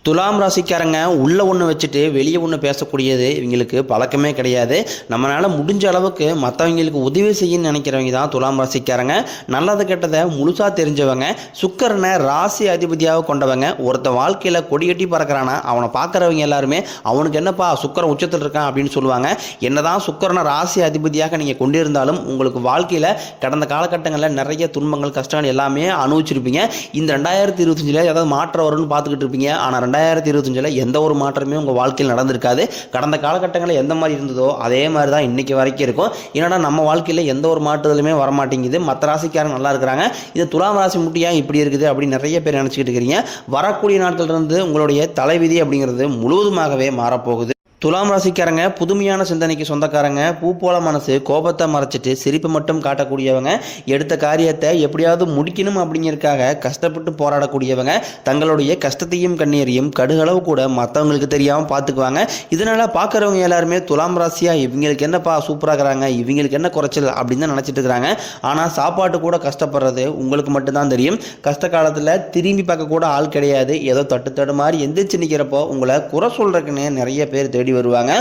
துலாம் ராசிக்காரங்க உள்ள ஒன்று வச்சுட்டு வெளியே ஒன்று பேசக்கூடியது இவங்களுக்கு பழக்கமே கிடையாது. நம்மளால் முடிஞ்ச அளவுக்கு மற்றவங்களுக்கு உதவி செய்யணும்னு நினைக்கிறவங்க தான் துலாம் ராசிக்காரங்க. நல்லது கெட்டதை முழுசாக தெரிஞ்சவங்க, சுக்கரனை ராசி அதிபதியாக கொண்டவங்க. ஒருத்த வாழ்க்கையில் கொடிகட்டி பறக்கிறானா அவனை பார்க்குறவங்க எல்லாருமே அவனுக்கு என்னப்பா சுக்கரன் உச்சத்தில் இருக்கான் அப்படின்னு சொல்லுவாங்க. என்னதான் சுக்கரனை ராசி அதிபதியாக நீங்கள் கொண்டிருந்தாலும் உங்களுக்கு வாழ்க்கையில் கடந்த காலகட்டங்களில் நிறைய துன்பங்கள் கஷ்டங்கள் எல்லாமே அனுபவிச்சிருப்பீங்க. இந்த 2025 ஏதாவது மாற்றம் வரும்னு பார்த்துக்கிட்டு இருப்பீங்க. ஆனால் 2025 எந்த ஒரு மாற்றமே உங்கள் வாழ்க்கையில் நடந்திருக்காது. கடந்த காலகட்டங்களில் எந்த மாதிரி இருந்ததோ அதே மாதிரி தான் இன்னைக்கு வரைக்கும் இருக்கும். ஏன்னா நம்ம வாழ்க்கையில் எந்த ஒரு மாற்றுதலுமே வரமாட்டேங்குது. மற்ற ராசிக்காரங்க நல்லா இருக்கிறாங்க, இது துலாம் ராசி முட்டியா இப்படி இருக்குது அப்படின்னு நிறைய பேர் நினச்சிக்கிட்டு இருக்கிறீங்க. வரக்கூடிய நாட்களிலிருந்து உங்களுடைய தலைவிதி அப்படிங்கிறது முழுவதுமாகவே மாறப்போகுது. துலாம் ராசிக்காரங்க புதுமையான சிந்தனைக்கு சொந்தக்காரங்க. பூ போல மனசு, கோபத்தை மறைச்சிட்டு சிரிப்பு மட்டும் காட்டக்கூடியவங்க. எடுத்த காரியத்தை எப்படியாவது முடிக்கணும் அப்படிங்கிறதுக்காக கஷ்டப்பட்டு போராடக்கூடியவங்க. தங்களுடைய கஷ்டத்தையும் கண்ணீரையும் கடுகளவு கூட மற்றவங்களுக்கு தெரியாமல் பார்த்துக்குவாங்க. இதனால் பார்க்குறவங்க எல்லாருமே துலாம் ராசியாக இவங்களுக்கு என்னப்பா சூப்பராக இருக்கிறாங்க, இவங்களுக்கு என்ன குறைச்சல் அப்படின்னு தான் நினச்சிட்டு இருக்கிறாங்க. ஆனால் சாப்பாட்டு கூட கஷ்டப்படுறது உங்களுக்கு மட்டும்தான் தெரியும். கஷ்ட காலத்தில் திரும்பி பார்க்க கூட ஆள் கிடையாது. ஏதோ தட்டு மாதிரி எந்திரிச்சு நிற்கிறப்போ உங்களை குறை சொல்கிறதுக்குன்னு நிறைய பேர் தேடி வருவாங்க.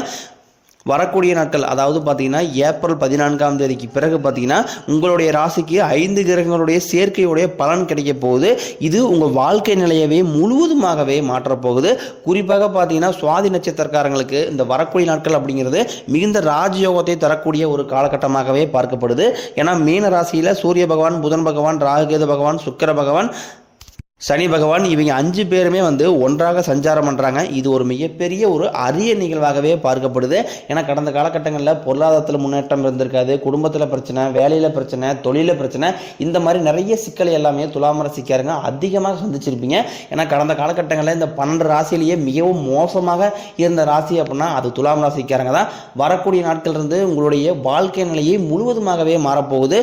வரக்கூடிய நாட்கள் அதாவது பார்த்தீங்கன்னா ஏப்ரல் 14ஆம் தேதிக்கு பிறகு பார்த்தீங்கன்னா உங்களுடைய ராசிக்கு 5 கிரகங்களுடைய சேர்க்கையுடைய பலன் கிடைக்க போகுது. இது உங்கள் வாழ்க்கை நிலையவே முழுவதுமாகவே மாற்றப்போகுது. குறிப்பாக பார்த்தீங்கன்னா சுவாதி நட்சத்திரக்காரங்களுக்கு இந்த வரக்கூடிய நாட்கள் அப்படிங்கிறது மிகுந்த ராஜயோகத்தை தரக்கூடிய ஒரு காலகட்டமாகவே பார்க்கப்படுது. ஏன்னா மீன ராசியில் சூரிய பகவான், புதன் பகவான், ராகுகேது பகவான், சுக்கிர பகவான், சனி பகவான் இவங்க 5 பேருமே ஒன்றாக சஞ்சாரம் பண்ணுறாங்க. இது ஒரு மிகப்பெரிய ஒரு அரிய நிகழ்வாகவே பார்க்கப்படுது. ஏன்னா கடந்த காலகட்டங்களில் பொருளாதாரத்தில் முன்னேற்றம் இருந்திருக்காது, குடும்பத்தில் பிரச்சனை, வேலையில் பிரச்சனை, தொழிலில் பிரச்சனை, இந்த மாதிரி நிறைய சிக்கல் எல்லாமே துலாம் ராசிக்காரங்க அதிகமாக சந்திச்சிருப்பீங்க. ஏன்னா கடந்த காலகட்டங்களில் இந்த 12 ராசியிலேயே மிகவும் மோசமாக இருந்த ராசி அப்படின்னா அது துலாம் ராசிக்காரங்க தான். வரக்கூடிய நாட்கள் இருந்து உங்களுடைய வாழ்க்கை நிலையை முழுவதுமாகவே மாறப்போகுது.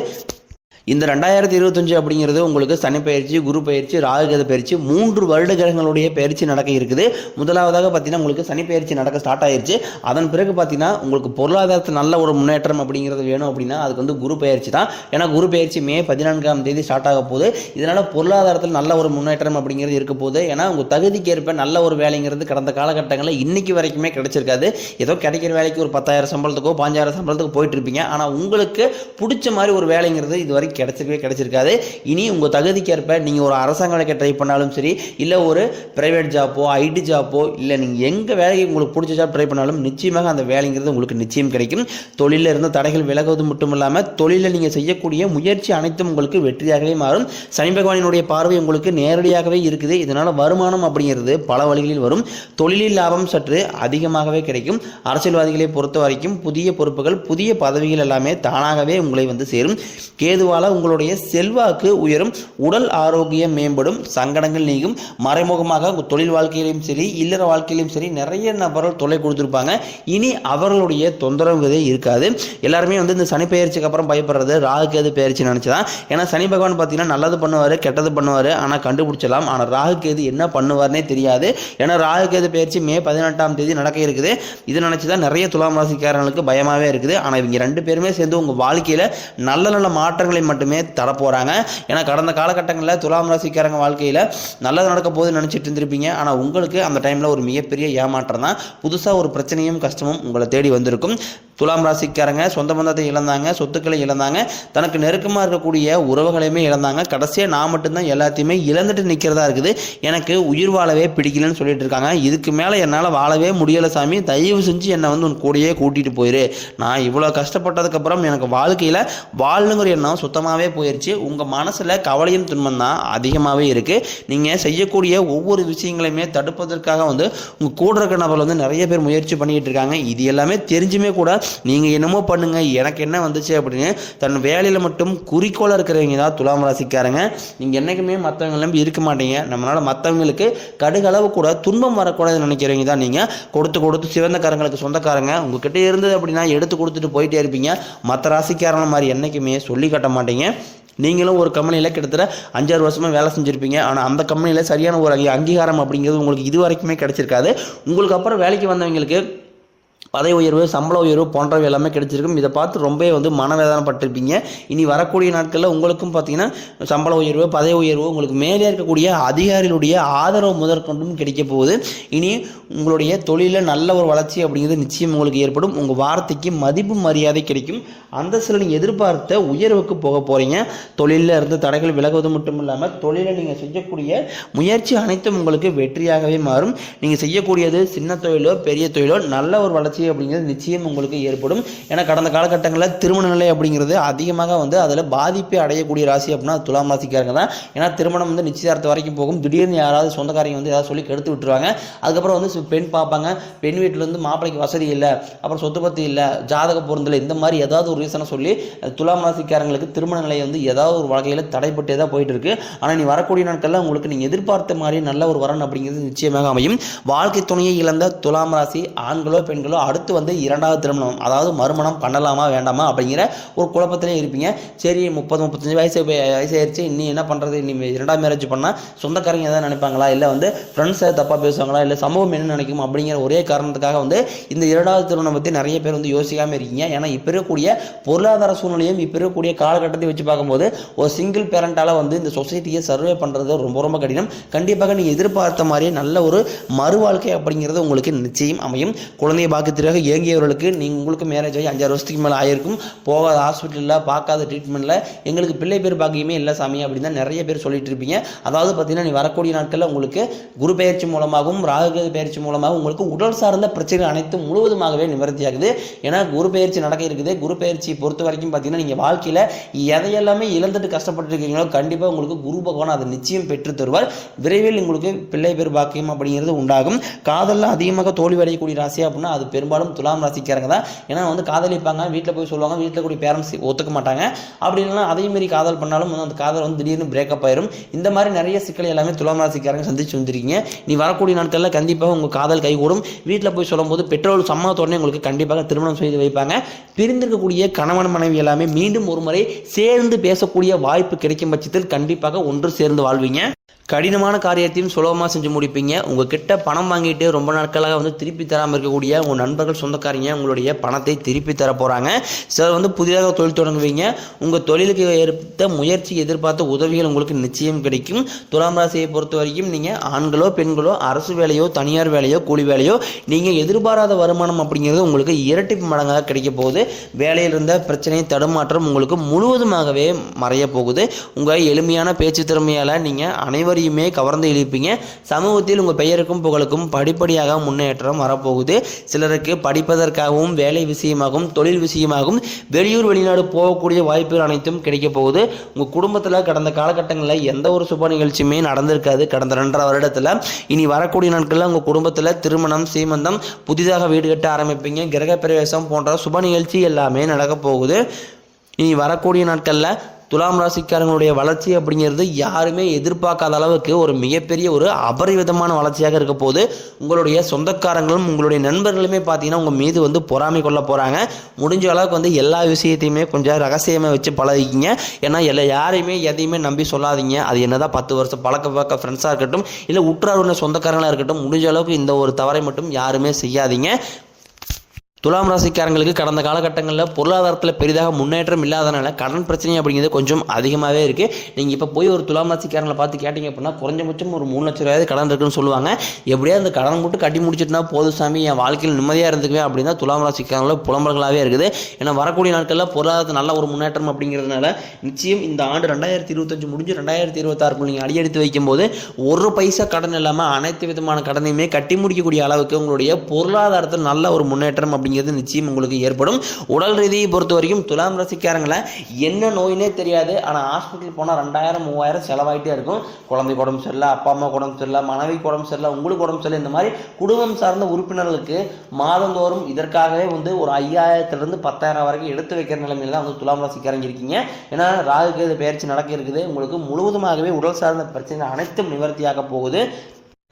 இந்த 2025 அப்படிங்கிறது உங்களுக்கு சனி பயிற்சி, குரு பயிற்சி, ராகுகேது பயிற்சி 3 வருட கிரகங்களுடைய பயிற்சி நடக்க இருக்குது. முதலாவதாக பார்த்தீங்கன்னா உங்களுக்கு சனி பயிற்சி நடக்க ஸ்டார்ட் ஆயிடுச்சு. அதன் பிறகு பார்த்தீங்கன்னா உங்களுக்கு பொருளாதாரத்தில் நல்ல ஒரு முன்னேற்றம் அப்படிங்கிறது வேணும் அப்படின்னா அதுக்கு குரு பயிற்சி தான். ஏன்னா குரு பயிற்சி மே 14ஆம் தேதி ஸ்டார்ட் ஆக போகுது. இதனால் பொருளாதாரத்தில் நல்ல ஒரு முன்னேற்றம் அப்படிங்கிறது இருக்க போகுது. ஏன்னா உங்கள் தகுதிக்கு ஏற்ப நல்ல ஒரு வேலைங்கிறது கடந்த காலகட்டங்களில் இன்னைக்கு வரைக்குமே கிடைச்சிருக்காது. ஏதோ கிடைக்கிற வேலைக்கு ஒரு 10,000 சம்பளத்துக்கோ 5,000 சம்பளத்துக்கு போயிட்டு இருப்பீங்க. ஆனால் உங்களுக்கு பிடிச்ச மாதிரி ஒரு வேலைங்கிறது இது வரைக்கும் கிடைச்சிருக்காது. இனி உங்க தகுதிக்கு ஏற்ப நீங்க ஒரு அரசாங்க வேலைக்கு ட்ரை பண்ணாலும் சரி, இல்ல ஒரு பிரைவேட் ஜாப்போ, ஐடி ஜாப்போ, இல்ல நீங்க எங்க வேலைக்கு உங்களுக்கு பிடிச்ச ஜாப் ட்ரை பண்ணாலும் நிச்சயமாக அந்த வேலைங்கிறது உங்களுக்கு நிச்சயம் கிடைக்கும். தொழிலில் இருந்து தடைகள் விலகுவது மட்டும் இல்லாமல் தொழிலில் நீங்க செய்யக்கூடிய முயற்சி அனைத்தும் உங்களுக்கு வெற்றியாகவே மாறும். சனி பகவானினுடைய பார்வை உங்களுக்கு நேரடியாகவே இருக்குது. இதனால வருமானம் அப்படிங்கிறது பல வழிகளில் வரும். தொழிலில் லாபம் சற்று அதிகமாகவே கிடைக்கும். அரசியல்வாதிகளை பொறுத்த வரைக்கும் புதிய பொறுப்புகள், புதிய பதவிகள் எல்லாமே தானாகவே உங்களை சேரும். கேதுவால உங்களுடைய செல்வாக்கு உயரும், உடல் ஆரோக்கியம் மேம்படும், சங்கடங்கள் நீங்கும். மறைமுகமாக தொழில் வாழ்க்கையிலும் சரி, இல்லற வாழ்க்கையிலும் சரி நிறைய நபர்கள் தொலை கொடுத்துருப்பாங்க. இனி அவர்களுடைய தொந்தரவுகளே இருக்காது. எல்லாருமே இந்த சனி பெயர்ச்சிக்கு அப்புறம் பயப்படுறது ராகுகேது பெயர்ச்சி நினைச்சுதான். ஏன்னா சனி பகவான் பார்த்தீங்கன்னா நல்லது பண்ணுவார், கெட்டது பண்ணுவார், ஆனால் கண்டுபிடிச்சலாம். ஆனால் ராகுகேது என்ன பண்ணுவார்னே தெரியாது. ஏன்னா ராகுகேது பெயர்ச்சி மே 18ஆம் தேதி நடக்க இருக்குது. இது நினைச்சுதான் நிறைய துலாம் ராசிக்காரர்களுக்கு பயமாவே இருக்குது. ஆனால் இவங்க 2 பேருமே சேர்ந்து உங்க வாழ்க்கையில நல்ல நல்ல மாற்றங்களை மட்டுமே தரப்போறாங்க. ஏன்னா கடந்த காலகட்டங்களில் துலாம் ராசிக்காரங்க வாழ்க்கையில் நல்லது நடக்க போகுதுன்னு நினைச்சிட்டு இருந்திருப்பீங்க. ஆனால் உங்களுக்கு அந்த டைம்ல ஒரு மிகப்பெரிய ஏமாற்றம் தான். புதுசாக ஒரு பிரச்சனையும் கஷ்டமும் உங்களை தேடி வந்திருக்கும். துலாம் ராசிக்காரங்க சொந்த பந்தத்தை இழந்தாங்க, சொத்துக்களை இழந்தாங்க, தனக்கு நெருக்கமாக இருக்கக்கூடிய உறவுகளையுமே இழந்தாங்க. கடைசியாக நான் மட்டும்தான் எல்லாத்தையுமே இழந்துட்டு நிற்கிறதா இருக்குது. எனக்கு உயிர் வாழவே பிடிக்கலன்னு சொல்லிட்டு இருக்காங்க. இதுக்கு மேலே என்னால் வாழவே முடியலை சாமி, தயவு செஞ்சு என்னை உன் கூடயே கூட்டிட்டு போயிரு. நான் இவ்வளோ கஷ்டப்பட்டதுக்கப்புறம் எனக்கு வாழ்க்கையில் வாழணுங்கிற எண்ணம் சுத்தமாகவே போயிடுச்சு. உங்கள் மனசில் கவலையும் துன்பம் தான் அதிகமாகவே இருக்குது. நீங்கள் செய்யக்கூடிய ஒவ்வொரு விஷயங்களையுமே தடுப்பதற்காக உங்கள் கூட இருக்கிற நபர் நிறைய பேர் முயற்சி பண்ணிக்கிட்டு இருக்காங்க. இது எல்லாமே தெரிஞ்சுமே கூட நீங்கள் என்னமோ பண்ணுங்க, எனக்கு என்ன வந்துச்சு அப்படின்னு தன் வேலையில் மட்டும் குறிக்கோளாக இருக்கிறவங்க தான் துலாம் ராசிக்காரங்க. நீங்கள் என்றைக்குமே மற்றவங்க நம்பி இருக்க மாட்டீங்க. நம்மளால் மற்றவங்களுக்கு கடுகளவு கூட துன்பம் வரக்கூடாதுன்னு நினைக்கிறவங்க தான் நீங்கள். கொடுத்து சிறந்த காரங்களுக்கு சொந்தக்காரங்க. உங்ககிட்ட இருந்தது அப்படின்னா எடுத்து கொடுத்துட்டு போயிட்டே இருப்பீங்க. மற்ற ராசிக்காரங்க மாதிரி என்றைக்குமே சொல்லி கட்ட மாட்டீங்க. நீங்களும் ஒரு கம்பெனியில் கிட்டத்தட்ட 5-6 வருஷமாக வேலை செஞ்சுருப்பீங்க. ஆனால் அந்த கம்பெனியில் சரியான ஒரு அங்கீகாரம் அப்படிங்கிறது உங்களுக்கு இது வரைக்குமே கிடைச்சிருக்காது. உங்களுக்கு அப்புறம் வேலைக்கு வந்தவங்களுக்கு பதவி உயர்வு, சம்பள உயர்வு போன்றவை எல்லாமே கிடைச்சிருக்கும். இதை பார்த்து ரொம்ப மனவேதனைப்பட்டிருப்பீங்க. இனி வரக்கூடிய நாட்களில் உங்களுக்கும் பார்த்தீங்கன்னா சம்பள உயர்வு, பதவி உயர்வு, உங்களுக்கு மேலே இருக்கக்கூடிய அதிகாரிகளுடைய ஆதரவு முதற்கொண்டும் கிடைக்க போகுது. இனி உங்களுடைய தொழிலில் நல்ல ஒரு வளர்ச்சி அப்படிங்கிறது நிச்சயம் உங்களுக்கு ஏற்படும். உங்கள் வார்த்தைக்கு மதிப்பு மரியாதை கிடைக்கும். அந்த சில நீங்கள் எதிர்பார்த்த உயர்வுக்கு போக போகிறீங்க. தொழிலில் இருந்து தடைகள் விலகுவது மட்டும் இல்லாமல் தொழிலில் நீங்கள் செய்யக்கூடிய முயற்சி அனைத்தும் உங்களுக்கு வெற்றியாகவே மாறும். நீங்கள் செய்யக்கூடியது சின்ன தொழிலோ பெரிய தொழிலோ நல்ல ஒரு வளர்ச்சி அப்படிங்கிறது நிச்சயம் உங்களுக்கு ஏற்படும். ஏன்னா கடந்த காலகட்டங்களில் திருமண நிலை அப்படிங்கிறது அதிகமாக அதில் பாதிப்பை அடையக்கூடிய ராசி அப்படின்னா துலாம் ராசிக்காரங்க தான். ஏன்னா திருமணம் நிச்சயதார்த்தம் வரைக்கும் போகும். திடீர்னு யாராவது சொந்தக்காரங்க ஏதாவது சொல்லி கெடுத்து விட்டுருவாங்க. அதுக்கப்புறம் பெண் பார்ப்பாங்க. பெண் வீட்டிலேருந்து மாப்பிளைக்கு வசதி இல்லை, அப்புறம் சொத்து பத்தி இல்லை, ஜாதக பொருந்தில், இந்த மாதிரி ஏதாவது ஒரு ரீசனை சொல்லி துலாம் ராசிக்காரங்களுக்கு திருமண நிலை ஏதாவது ஒரு வகையில் தடைப்பட்டே தான் போயிட்டு இருக்கு. ஆனால் நீ வரக்கூடிய நாட்களில் உங்களுக்கு நீங்கள் எதிர்பார்த்த மாதிரி நல்ல ஒரு வரன் அப்படிங்கிறது நிச்சயமாக அமையும். வாழ்க்கை துணையை இழந்த துலாம் ராசி ஆண்களோ பெண்களோ அடுத்து இரண்டாவது திருமணம், அதாவது மறுமணம் பண்ணலாமா வேண்டாமா அப்படிங்கிற ஒரு குழப்பத்திலே இருப்பீங்க. சரி 30-35 வயசாயிருச்சு, இன்னும் என்ன பண்ணுறது, நீ இரண்டாவது மேரேஜ் பண்ணால் சொந்தக்காரங்க எதாவது நினைப்பாங்களா, இல்லை ஃப்ரெண்ட்ஸை தப்பாக பேசுவாங்களா, இல்லை சமூகம் என்ன நினைக்கும் அப்படிங்கிற ஒரே காரணத்துக்காக இந்த இரண்டாவது திருமணம் பற்றி நிறைய பேர் யோசிக்காமல் இருக்கீங்க. ஏன்னா இப்போ இருக்கக்கூடிய பொருளாதார சூழ்நிலையும் இப்போ இருக்கக்கூடிய காலகட்டத்தை வச்சு பார்க்கும்போது ஒரு சிங்கிள் பேரண்டால் இந்த சொசைட்டியை சர்வே பண்ணுறது ரொம்ப ரொம்ப கடினம். கண்டிப்பாக நீங்கள் எதிர்பார்த்த மாதிரியே நல்ல ஒரு மறு வாழ்க்கை அப்படிங்கிறது உங்களுக்கு நிச்சயம் அமையும். குழந்தைய பாக்கியத்திற்காக இயங்கியவர்களுக்கு உங்களுக்கு மேரேஜ் ஆகி 5-6 வருஷத்துக்கு மேலே ஆகிருக்கும். போகாத ஹாஸ்பிட்டலில், பார்க்காத ட்ரீட்மெண்ட்டில் எங்களுக்கு பிள்ளை பேர் பாக்கியமே இல்லை சாமி அப்படின்னு தான் நிறைய பேர் சொல்லிட்டு இருப்பீங்க. அதாவது பார்த்தீங்கன்னா நீ வரக்கூடிய நாட்களில் உங்களுக்கு குரு பயிற்சி மூலமாகவும் ராகு பயிற்சி மூலமாகவும் உங்களுக்கு உடல் சார்ந்த பிரச்சனைகள் அனைத்தும் முழுவதுமாகவே நிவர்த்தியாகுது. ஏன்னா குரு பயிற்சி நடக்க இருக்குது. குரு பயிற்சி பொறுத்த வரைக்கும் பார்த்தீங்கன்னா நீங்கள் வாழ்க்கையில் எதையெல்லாமே இழந்துட்டு கஷ்டப்பட்டு இருக்கீங்களோ கண்டிப்பாக உங்களுக்கு குரு பகவான் அதை நிச்சயம் பெற்று தருவார். விரைவில் உங்களுக்கு பிள்ளை பேர் பாக்கியம் அப்படிங்கிறது உண்டாகும். காதலில் அதிகமாக தோல்வி அடையக்கூடிய ராசி அப்படின்னா அது பெரும்பாலும் துலாம் ராசிக்காரங்க தான். ஏன்னா காதலிப்பாங்க, வீட்டில் போய் சொல்லுவாங்க, வீட்டில் கூடிய பேரண்ட்ஸ் ஒத்துக்க மாட்டாங்க. அப்படி இல்லைன்னா அதே மாரி காதல் பண்ணாலும் அந்த காதல் திடீர்னு பிரேக்கப் ஆயிரும். இந்த மாதிரி நிறைய சிக்கல் எல்லாமே துலாம் ராசிக்காரங்க சந்திச்சு வந்துருக்கீங்க. நீ வரக்கூடிய நாட்களில் கண்டிப்பாக உங்கள் காதல் கைகூடும். வீட்டில் போய் சொல்லும்போது பெற்றோர் சம்மதத்தோடனே உங்களுக்கு கண்டிப்பாக திருமணம் செய்து வைப்பாங்க. பிரிந்திருக்கக்கூடிய கணவன் மனைவி எல்லாமே மீண்டும் ஒரு முறை சேர்ந்து பேசக்கூடிய வாய்ப்பு கிடைக்கும் பட்சத்தில் கண்டிப்பாக ஒன்று சேர்ந்து வாழ்வீங்க. கடினமான காரியத்தையும் சுலபமாக செஞ்சு முடிப்பீங்க. உங்ககிட்ட பணம் வாங்கிட்டு ரொம்ப நாட்களாக திருப்பி தராமல் இருக்கக்கூடிய உங்கள் நண்பர்கள், சொந்தக்காரங்க உங்களுடைய பணத்தை திருப்பி தர போகிறாங்க. சிலர் புதிதாக தொழில் தொடங்குவீங்க. உங்கள் தொழிலுக்கு ஏற்பட்ட முயற்சி, எதிர்பார்த்த உதவிகள் உங்களுக்கு நிச்சயம் கிடைக்கும். துலாம் ராசியை பொறுத்த வரைக்கும் நீங்கள் ஆண்களோ பெண்களோ அரசு வேலையோ தனியார் வேலையோ கூலி வேலையோ நீங்கள் எதிர்பாராத வருமானம் அப்படிங்கிறது உங்களுக்கு இரட்டிப்பு மடங்காக கிடைக்க போகுது. வேலையில் இருந்த பிரச்சனை, தடுமாற்றம் உங்களுக்கு முழுவதுமாகவே மறைய போகுது. உங்கள் எளிமையான பேச்சு திறமையால் நீங்கள் அனைவரையுமே கவர்ந்து இழுப்பீங்க. சமூகத்தில் உங்கள் பெயருக்கும் புகழுக்கும் படிப்படியாக முன்னேற்றம் வரப்போகுது. சிலருக்கு படிப்பதற்காகவும் வேலை விஷயமாகவும் தொழில் விஷயமாகவும் வெளியூர் வெளிநாடு போகக்கூடிய வாய்ப்புகள் அனைத்தும் கிடைக்க போகுது. உங்கள் குடும்பத்தில் கடந்த காலகட்டங்களில் எந்த ஒரு சுப நிகழ்ச்சியுமே நடந்திருக்காது கடந்த 2.5 வருடத்தில். இனி வரக்கூடிய நாட்களில் உங்கள் குடும்பத்தில் திருமணம், சீமந்தம், புதிதாக வீடு கட்ட ஆரம்பிப்பீங்க. கிரக பிரவேசம் போன்ற சுப நிகழ்ச்சி எல்லாமே நடக்க போகுது. இனி வரக்கூடிய நாட்களில் துலாம் ராசிக்காரங்களுடைய வளர்ச்சி அப்படிங்கிறது யாருமே எதிர்பார்க்காத அளவுக்கு ஒரு மிகப்பெரிய ஒரு அபரிவிதமான வளர்ச்சியாக இருக்க போது. உங்களுடைய சொந்தக்காரங்களும் உங்களுடைய நண்பர்களுமே பார்த்தீங்கன்னா உங்கள் மீது பொறாமை கொள்ள போகிறாங்க. முடிஞ்ச அளவுக்கு எல்லா விஷயத்தையுமே கொஞ்சம் ரகசியமாக வச்சு பழகிக்கிங்க. ஏன்னா யாரையுமே எதையுமே நம்பி சொல்லாதீங்க. அது என்னதான் 10 வருஷம் பழக்க ஃப்ரெண்ட்ஸாக இருக்கட்டும், இல்லை உற்றாருடைய சொந்தக்காரங்களாக இருக்கட்டும், முடிஞ்ச அளவுக்கு இந்த ஒரு தவறை மட்டும் யாருமே செய்யாதீங்க. துலாம் ராசிக்காரங்களுக்கு கடந்த காலகட்டங்களில் பொருளாதாரத்தில் பெரிதாக முன்னேற்றம் இல்லாதனால கடன் பிரச்சனை அப்படிங்கிறது கொஞ்சம் அதிகமாகவே இருக்குது. நீங்கள் இப்போ போய் ஒரு துலாம் ராசிக்காரங்களை பார்த்து கேட்டிங்க அப்படின்னா குறைஞ்சபட்சம் ஒரு 3 லட்ச ரூபாய் கடன் இருக்குன்னு சொல்லுவாங்க. எப்படியா அந்த கடன் மட்டும் கட்டி முடிச்சிட்டுனா போதும் சாமி, என் வாழ்க்கையில் நிம்மதியாக இருந்துக்குவேன் அப்படின்னா துலாம் ராசிக்காரங்கள புலம்பல்களாகவே இருக்குது. ஏன்னா வரக்கூடிய நாட்களில் பொருளாதாரத்தில் நல்ல ஒரு முன்னேற்றம் அப்படிங்கிறதுனால நிச்சயம் இந்த ஆண்டு 2025 முடிஞ்சு 2026 நீங்கள் அடியெடுத்து வைக்கும்போது ஒரு பைசா கடன் இல்லாமல் அனைத்து விதமான கடனையுமே கட்டி முடிக்கக்கூடிய அளவுக்கு உங்களுடைய பொருளாதாரத்தில் நல்ல ஒரு முன்னேற்றம் அப்படி நிச்சயம் உங்களுக்கு ஏற்படும். உடல் ரீதியை பொறுத்த வரைக்கும் துலாம் ராசிக்காரங்களை என்ன நோயினே தெரியாது, ஆனால் ஹாஸ்பிட்டல் போனால் 2000-3000 செலவாயிட்டே இருக்கும். குழந்தை உடம்பு சரியில்லை, அப்பா அம்மா உடம்பு சரியில்லை, மனைவி உடம்பு சரியில்லை, உங்களுக்கு உடம்பு சரியில்லை, இந்த மாதிரி குடும்பம் சார்ந்த உறுப்பினர்களுக்கு மாதந்தோறும் இதற்காகவே ஒரு 5000-10,000 வரைக்கும் எடுத்து வைக்கிற நிலைமையில தான் துலாம் ராசிக்காரங்க இருக்கீங்க. ஏன்னா ராகு பயிற்சி நடக்க இருக்குது. உங்களுக்கு முழுவதுமாகவே உடல் சார்ந்த பிரச்சனை அனைத்தும் நிவர்த்தியாக போகுது.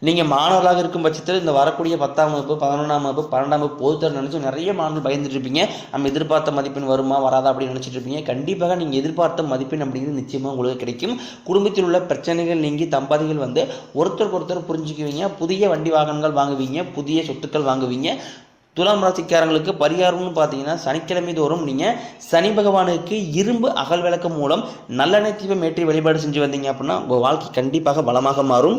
நீங்கள் மாணவர்களாக இருக்கும் பட்சத்தில் இந்த வரக்கூடிய 10ஆம் வகுப்பு, 11ஆம் வகுப்பு, 12ஆம் வகுப்பு பொதுத்தேர்வு நினச்சி நிறைய மாணவர்கள் பயந்துட்டு இருப்பீங்க. நம்ம எதிர்பார்த்த மதிப்பெண் வருமா வராதா அப்படின்னு நினச்சிட்டு இருப்பீங்க. கண்டிப்பாக நீங்கள் எதிர்பார்த்த மதிப்பெண் அப்படிங்கிறது நிச்சயமாக உங்களுக்கு கிடைக்கும். குடும்பத்தில் உள்ள பிரச்சனைகள் நீங்கி தம்பதிகள் ஒருத்தருக்கு ஒருத்தர் புரிஞ்சுக்குவீங்க. புதிய வண்டி வாகனங்கள் வாங்குவீங்க, புதிய சொத்துக்கள் வாங்குவீங்க. துலாம் ராசிக்காரங்களுக்கு பரிகாரம்னு பார்த்தீங்கன்னா சனிக்கிழமை தோறும் நீங்கள் சனி பகவானுக்கு இரும்பு அகல் விளக்கு மூலம் நல்லெண்ணெய் தீபம் ஏற்றி வழிபாடு செஞ்சு வந்தீங்க அப்படின்னா உங்கள் வாழ்க்கை கண்டிப்பாக பலமாக மாறும்.